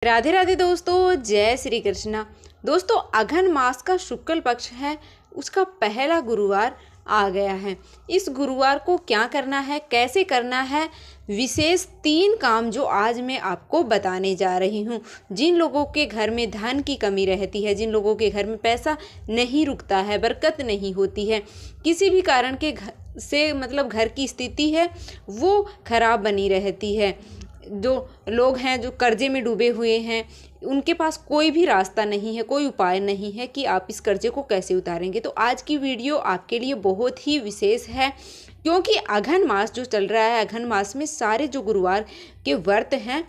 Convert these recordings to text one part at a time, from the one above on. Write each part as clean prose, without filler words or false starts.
राधे राधे दोस्तों, जय श्री कृष्णा। दोस्तों, अघन मास का शुक्ल पक्ष है, उसका पहला गुरुवार आ गया है। इस गुरुवार को क्या करना है, कैसे करना है, विशेष 3 काम जो आज मैं आपको बताने जा रही हूँ। जिन लोगों के घर में धन की कमी रहती है, जिन लोगों के घर में पैसा नहीं रुकता है, बरकत नहीं होती है, किसी भी कारण के घर से घर की स्थिति है वो खराब बनी रहती है, जो लोग हैं जो कर्जे में डूबे हुए हैं, उनके पास कोई भी रास्ता नहीं है, कोई उपाय नहीं है कि आप इस कर्जे को कैसे उतारेंगे। तो आज की वीडियो आपके लिए बहुत ही विशेष है, क्योंकि अघन मास जो चल रहा है, अघन मास में सारे जो गुरुवार के व्रत हैं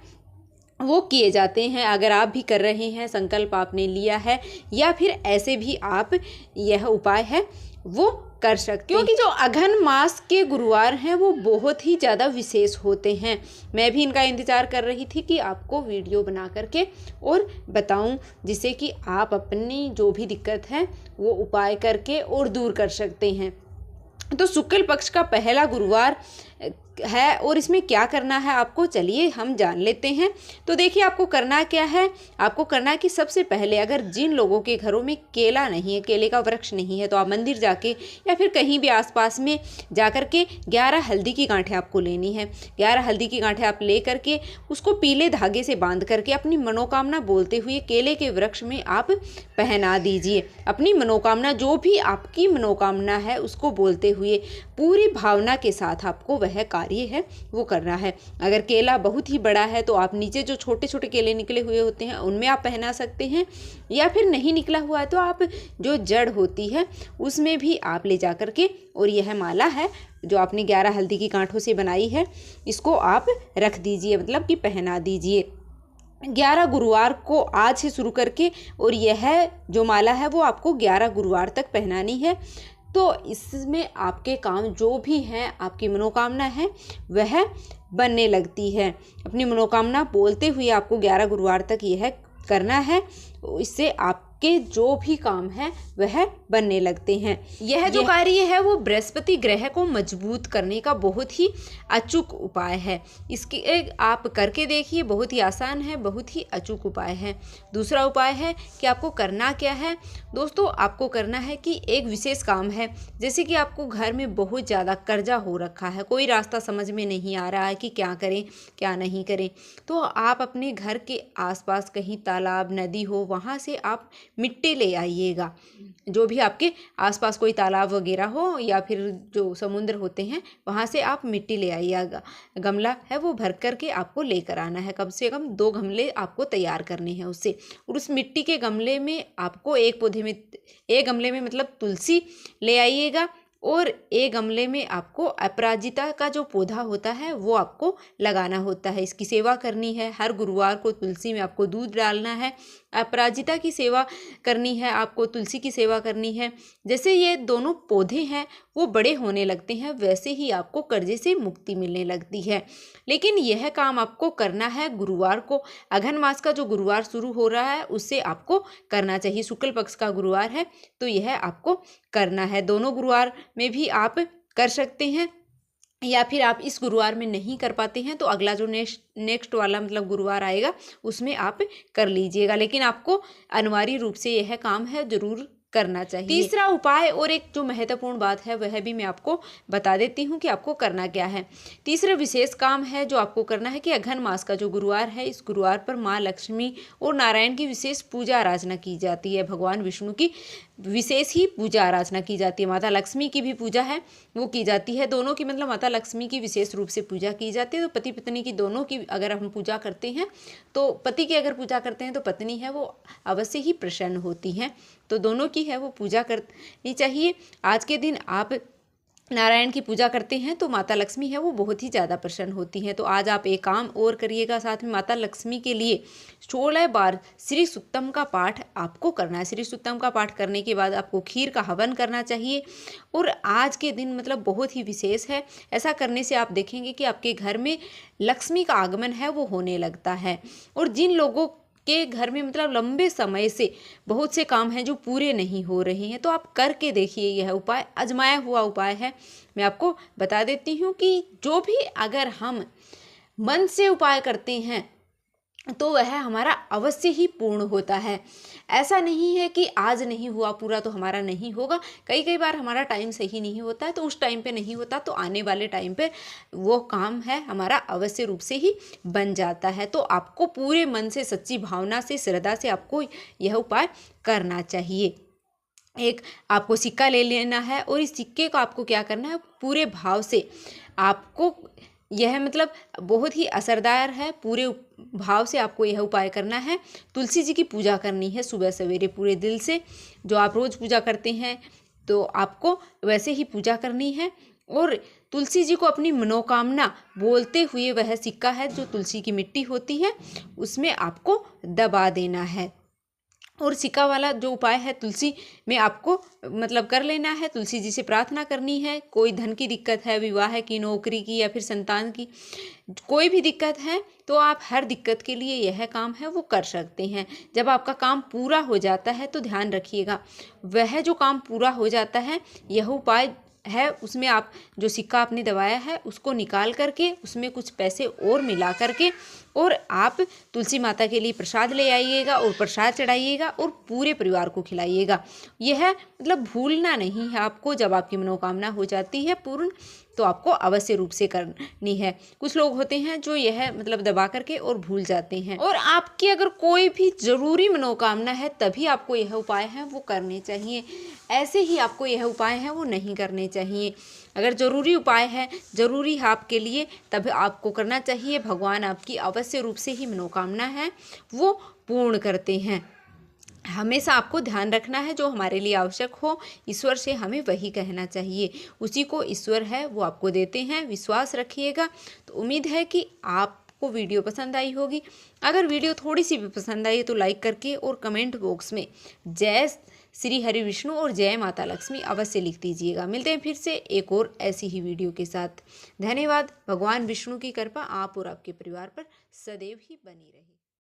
वो किए जाते हैं। अगर आप भी कर रहे हैं, संकल्प आपने लिया है, या फिर ऐसे भी आप यह उपाय है वो कर सकते, क्योंकि जो अघन मास के गुरुवार हैं वो बहुत ही ज़्यादा विशेष होते हैं। मैं भी इनका इंतज़ार कर रही थी कि आपको वीडियो बना करके और बताऊं, जिससे कि आप अपनी जो भी दिक्कत है वो उपाय करके और दूर कर सकते हैं। तो शुक्ल पक्ष का पहला गुरुवार है और इसमें क्या करना है आपको, चलिए हम जान लेते हैं। तो देखिए, आपको करना क्या है, आपको करना है कि सबसे पहले अगर जिन लोगों के घरों में केला नहीं है, केले का वृक्ष नहीं है, तो आप मंदिर जाके या फिर कहीं भी आसपास में जाकर के 11 हल्दी की गांठें आपको लेनी है। 11 हल्दी की गांठें आप ले करके उसको पीले धागे से बांध करके अपनी मनोकामना बोलते हुए केले के वृक्ष में आप पहना दीजिए। अपनी मनोकामना, जो भी आपकी मनोकामना है, उसको बोलते हुए पूरी भावना के साथ आपको वह कार्य है वो करना है। अगर केला बहुत ही बड़ा है तो आप नीचे जो छोटे छोटे केले निकले हुए होते हैं उनमें आप पहना सकते हैं, या फिर नहीं निकला हुआ है तो आप जो जड़ होती है उसमें भी आप ले जा करके, और यह माला है जो आपने 11 हल्दी की गांठों से बनाई है, इसको आप रख दीजिए, मतलब कि पहना दीजिए 11 गुरुवार को आज से शुरू करके। और यह जो माला है वो आपको 11 गुरुवार तक पहनानी है। तो इसमें आपके काम जो भी हैं, आपकी मनोकामना है वह बनने लगती है। अपनी मनोकामना बोलते हुए आपको 11 गुरुवार तक यह करना है, इससे आपके जो भी काम है वह बनने लगते हैं। यह जो कार्य है वो बृहस्पति ग्रह को मजबूत करने का बहुत ही अचूक उपाय है। इसके आप करके देखिए, बहुत ही आसान है, बहुत ही अचूक उपाय है। दूसरा उपाय है कि आपको करना क्या है दोस्तों, आपको करना है कि एक विशेष काम है, जैसे कि आपको घर में बहुत ज़्यादा कर्जा हो रखा है, कोई रास्ता समझ में नहीं आ रहा है कि क्या करें क्या नहीं करें, तो आप अपने घर के आसपास कहीं तालाब नदी हो, वहाँ से आप मिट्टी ले आइएगा। जो भी आपके आसपास कोई तालाब वगैरह हो या फिर जो समुद्र होते हैं वहाँ से आप मिट्टी ले आइएगा। गमला है वो भर करके आपको लेकर आना है, कम से कम 2 गमले आपको तैयार करने हैं उससे। और उस मिट्टी के गमले में आपको एक गमले में तुलसी ले आइएगा, और एक गमले में आपको अपराजिता का जो पौधा होता है वो आपको लगाना होता है। इसकी सेवा करनी है। हर गुरुवार को तुलसी में आपको दूध डालना है, अपराजिता की सेवा करनी है, आपको तुलसी की सेवा करनी है। जैसे ये दोनों पौधे हैं वो बड़े होने लगते हैं, वैसे ही आपको कर्जे से मुक्ति मिलने लगती है। लेकिन यह काम आपको करना है गुरुवार को। अघन मास का जो गुरुवार शुरू हो रहा है उससे आपको करना चाहिए। शुक्ल पक्ष का गुरुवार है तो यह आपको करना है। दोनों गुरुवार में भी आप कर सकते हैं, या फिर आप इस गुरुवार में नहीं कर पाते हैं तो अगला जो नेक्स्ट वाला गुरुवार आएगा उसमें आप कर लीजिएगा। लेकिन आपको अनिवार्य रूप से यह काम है जरूर करना चाहिए। तीसरा उपाय और एक जो महत्वपूर्ण बात है वह भी मैं आपको बता देती हूँ कि आपको करना क्या है। तीसरा विशेष काम है जो आपको करना है कि अघन मास का जो गुरुवार है, इस गुरुवार पर माँ लक्ष्मी और नारायण की विशेष पूजा आराधना की जाती है। भगवान विष्णु की विशेष ही पूजा आराधना की जाती है। माता लक्ष्मी की भी पूजा है वो की जाती है। दोनों की माता लक्ष्मी की विशेष रूप से पूजा की जाती है। तो पति पत्नी की दोनों की अगर हम पूजा करते हैं, तो पति की अगर पूजा करते हैं तो पत्नी है वो अवश्य ही प्रसन्न होती हैं। तो दोनों की है वो पूजा करनी चाहिए। आज के दिन आप नारायण की पूजा करते हैं तो माता लक्ष्मी है वो बहुत ही ज़्यादा प्रसन्न होती हैं। तो आज आप एक काम और करिएगा, साथ में माता लक्ष्मी के लिए 16 बार श्री सुक्तम का पाठ आपको करना है। श्री सुक्तम का पाठ करने के बाद आपको खीर का हवन करना चाहिए। और आज के दिन बहुत ही विशेष है। ऐसा करने से आप देखेंगे कि आपके घर में लक्ष्मी का आगमन है वो होने लगता है। और जिन लोगों के घर में लंबे समय से बहुत से काम हैं जो पूरे नहीं हो रहे हैं, तो आप करके देखिए। यह उपाय आजमाया हुआ उपाय है। मैं आपको बता देती हूँ कि जो भी अगर हम मन से उपाय करते हैं तो वह हमारा अवश्य ही पूर्ण होता है। ऐसा नहीं है कि आज नहीं हुआ पूरा तो हमारा नहीं होगा। कई कई बार हमारा टाइम सही नहीं होता है, तो उस टाइम पे नहीं होता तो आने वाले टाइम पे वो काम है हमारा अवश्य रूप से ही बन जाता है। तो आपको पूरे मन से, सच्ची भावना से, श्रद्धा से आपको यह उपाय करना चाहिए। एक आपको सिक्का ले लेना है और इस सिक्के को आपको क्या करना है, पूरे भाव से आपको, यह मतलब बहुत ही असरदार है, पूरे भाव से आपको यह उपाय करना है। तुलसी जी की पूजा करनी है सुबह सवेरे पूरे दिल से, जो आप रोज़ पूजा करते हैं तो आपको वैसे ही पूजा करनी है। और तुलसी जी को अपनी मनोकामना बोलते हुए, वह सिक्का है जो तुलसी की मिट्टी होती है उसमें आपको दबा देना है। और सिक्का वाला जो उपाय है तुलसी में आपको मतलब कर लेना है, तुलसी जी से प्रार्थना करनी है। कोई धन की दिक्कत है, विवाह की, नौकरी की या फिर संतान की, कोई भी दिक्कत है तो आप हर दिक्कत के लिए यह काम है वो कर सकते हैं। जब आपका काम पूरा हो जाता है तो ध्यान रखिएगा, वह जो काम पूरा हो जाता है यह उपाय है, उसमें आप जो सिक्का आपने दबाया है उसको निकाल करके उसमें कुछ पैसे और मिला करके और आप तुलसी माता के लिए प्रसाद ले आइएगा और प्रसाद चढ़ाइएगा और पूरे परिवार को खिलाइएगा। यह मतलब भूलना नहीं है आपको। जब आपकी मनोकामना हो जाती है पूर्ण तो आपको अवश्य रूप से करनी है। कुछ लोग होते हैं जो यह मतलब दबा करके और भूल जाते हैं। और आपकी अगर कोई भी ज़रूरी मनोकामना है तभी आपको यह उपाय है वो करने चाहिए, ऐसे ही आपको यह उपाय है वो नहीं करने चाहिए। अगर ज़रूरी उपाय है, ज़रूरी है आपके लिए, तब आपको करना चाहिए। भगवान आपकी अवश्य रूप से ही मनोकामना है वो पूर्ण करते हैं। हमेशा आपको ध्यान रखना है जो हमारे लिए आवश्यक हो ईश्वर से हमें वही कहना चाहिए, उसी को ईश्वर है वो आपको देते हैं। विश्वास रखिएगा। तो उम्मीद है कि आपको वीडियो पसंद आई होगी। अगर वीडियो थोड़ी सी भी पसंद आई तो लाइक करके और कमेंट बॉक्स में जय श्री हरि विष्णु और जय माता लक्ष्मी अवश्य लिख दीजिएगा। मिलते हैं फिर से एक और ऐसी ही वीडियो के साथ। धन्यवाद। भगवान विष्णु की कृपा आप और आपके परिवार पर सदैव ही बनी रहे।